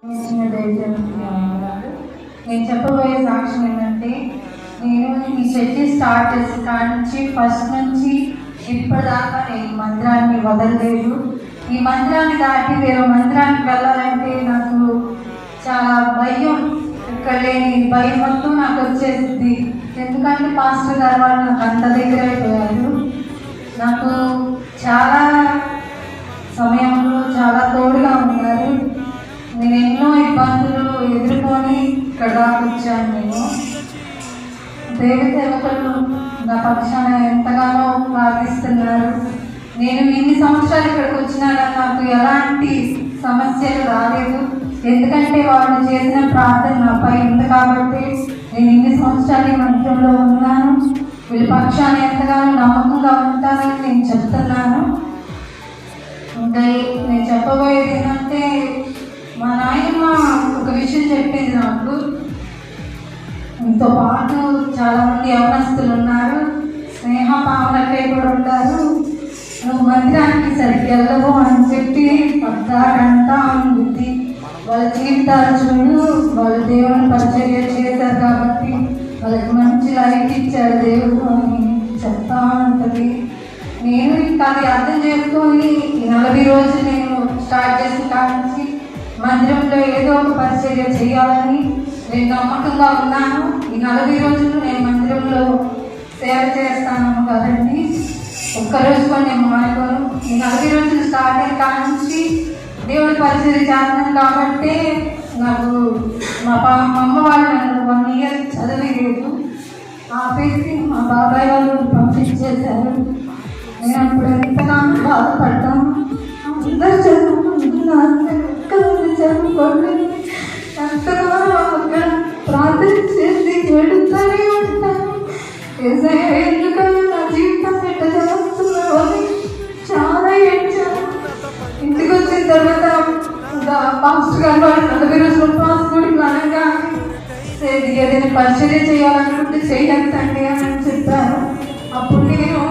నేను చెప్పబోయే సాక్ష్యం ఏంటంటే, నేను ఈ చర్చి స్టార్ట్ చేసిన కాడి నుంచి ఫస్ట్ నుంచి ఇప్పటిదాకా నేను మందిరాన్ని వదలలేదు. ఈ మందిరాన్ని దాటి వేరే మందిరానికి వెళ్ళాలంటే నాకు చాలా భయం. ఇక్కడ లేని భయం మొత్తం నాకు వచ్చేసింది. ఎందుకంటే పాస్టర్ గారు వాళ్ళు నాకు అంత దగ్గర అయిపోయారు. నాకు చాలా సమయంలో చాలా తోడుగా ఉన్నారు. నేను ఎన్నో ఇబ్బందులు ఎదుర్కొని ఇక్కడ దాకా వచ్చాను. నేను దేవ సేవకులు నా పక్షాన ఎంతగానో ప్రార్థిస్తున్నారు. నేను ఇన్ని సంవత్సరాలు ఇక్కడికి వచ్చినా నాకు ఎలాంటి సమస్యలు రాలేదు. ఎందుకంటే వాళ్ళు చేసిన ప్రార్థన నాపై ఉంది కాబట్టి నేను ఇన్ని సంవత్సరాలు ఈ మందిరంలో ఉన్నాను. వీళ్ళ పక్షాన ఎంతగానో నమ్మకంగా ఉంటానని నేను చెప్తున్నాను. ఇంకా నేను చెప్పబోయేది ఏంటంటే, మా నాయనమ్మ ఒక విషయం చెప్పింది నాకు. మీతో పాటు చాలామంది యవనస్తులు ఉన్నారు, స్నేహ పావనకై కూడా ఉంటారు. నువ్వు మందిరానికి సరిగ్గా వెళ్ళవు అని చెప్పి పద్దాకంటా ఉంది. వాళ్ళ జీవితాలు చూడు, వాళ్ళు దేవుని పరిచర్య చేశారు కాబట్టి వాళ్ళకి మంచి లైఫ్ ఇచ్చారు దేవుడు అని చెప్తా ఉంటుంది. నేను ఇంకా అది అర్థం చేసుకొని ఈ 40 రోజులు నేను స్టార్ట్ చేసిన కాడి మందిరంలో ఏదో ఒక పరిచర్య చేయాలని నేను నమ్మకంగా ఉన్నాను. ఈ 40 రోజులు నేను మందిరంలో సేవ చేస్తాను కదండి. ఒక్కరోజు కూడా నేను మానుకోను. ఈ 40 రోజులు స్టార్ట్ అయిన కాడి నుంచి దేవుడి పరిచర్య చేస్తున్నాను కాబట్టి నాకు మా అమ్మ వాళ్ళు నన్ను 1 ఇయర్ చదివేయలేదు. ఆపేసి మా బాబాయ్ వాళ్ళు పంపించేశారు. నేను అప్పుడు ఎంతగానో బాధపడ్డాను. అందరూ చదువుకుంటున్నారు, చదువుకోండి ఎంతగానో అక్కడ ప్రార్థన చేసి వెళుతూనే ఉంటాను. ఎందుకని నా జీవితం ఎట్లా చేస్తున్నావు అని చాలా ఏడ్చాను. ఇంటికి వచ్చిన తర్వాత పాస్టర్ గారు వాళ్ళు 40 రోజులు పాస్టర్ అనగా ఏదైనా పరిచర్య చేయాలనుకుంటే చేయొద్దండి అని చెప్పారు. అప్పుడు నేను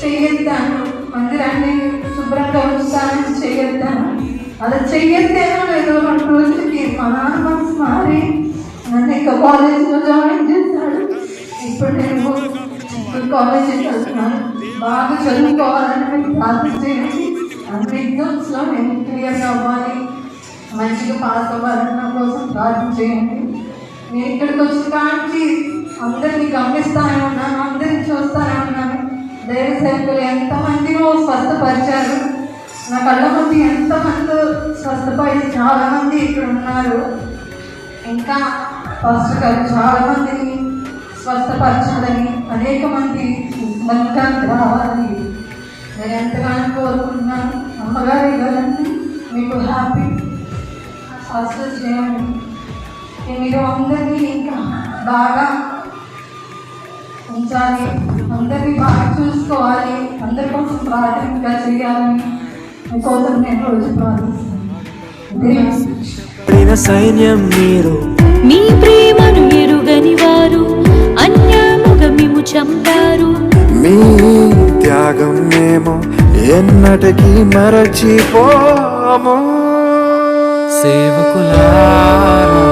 చెయ్యొద్దాను, మందిరాన్ని శుభ్రంగా ఉంచుతానని చెయ్యొద్దాను. అలా చెయ్యొద్దేనో లేదో 2 రోజులకి మా నాన్న మనసు మారి నన్ను ఇంకా కాలేజీలో జాయిన్ చేశాడు. ఇప్పుడు నేను కాలేజీకి వెళ్తున్నాను. బాగా చదువుకోవాలని మీకు ప్రార్థన చేయండి. అన్ని ఎగ్జామ్స్లో నేను క్లియర్గా అవ్వాలి, మంచిగా పాస్ అవ్వాలని నా కోసం ప్రార్థన చేయండి. నేను ఇక్కడికి వచ్చిన కాడికి అందరినీ గమనిస్తానే ఉన్నాను, అందరినీ చూస్తానే ఉన్నాను. దైవ సేవకులు ఎంతమందినో స్వస్థపరిచారు. నా కళ్ళ ముందు ఎంతమంది స్వస్థపడి చాలామంది ఇక్కడ ఉన్నారు. ఇంకా పాస్టర్ గారు చాలామందిని స్వస్థపరచాలని, అనేక మంది మందిరానికి రావాలని నేను ఎంతగానో కోరుకుంటున్నాను. అమ్మగారు ఇవ్వాలని మీకు హ్యాపీ పాస్టర్ చేయండి. మీరు అందరినీ ఇంకా బాగా ఉంచాలి, అందరినీ బాగా చూసుకోవాలి, అందరి కోసం ప్రార్థనగా చేయాలని మీకోసం నేను రోజు ప్రార్థిస్తాను. సైన్యం మీరు మీ ప్రేమను ఎరుగని వారు అన్యాముగా మిమ్ము చంపారు. మీ త్యాగం మేము ఎన్నటికీ మరచిపోము. సేవకులారా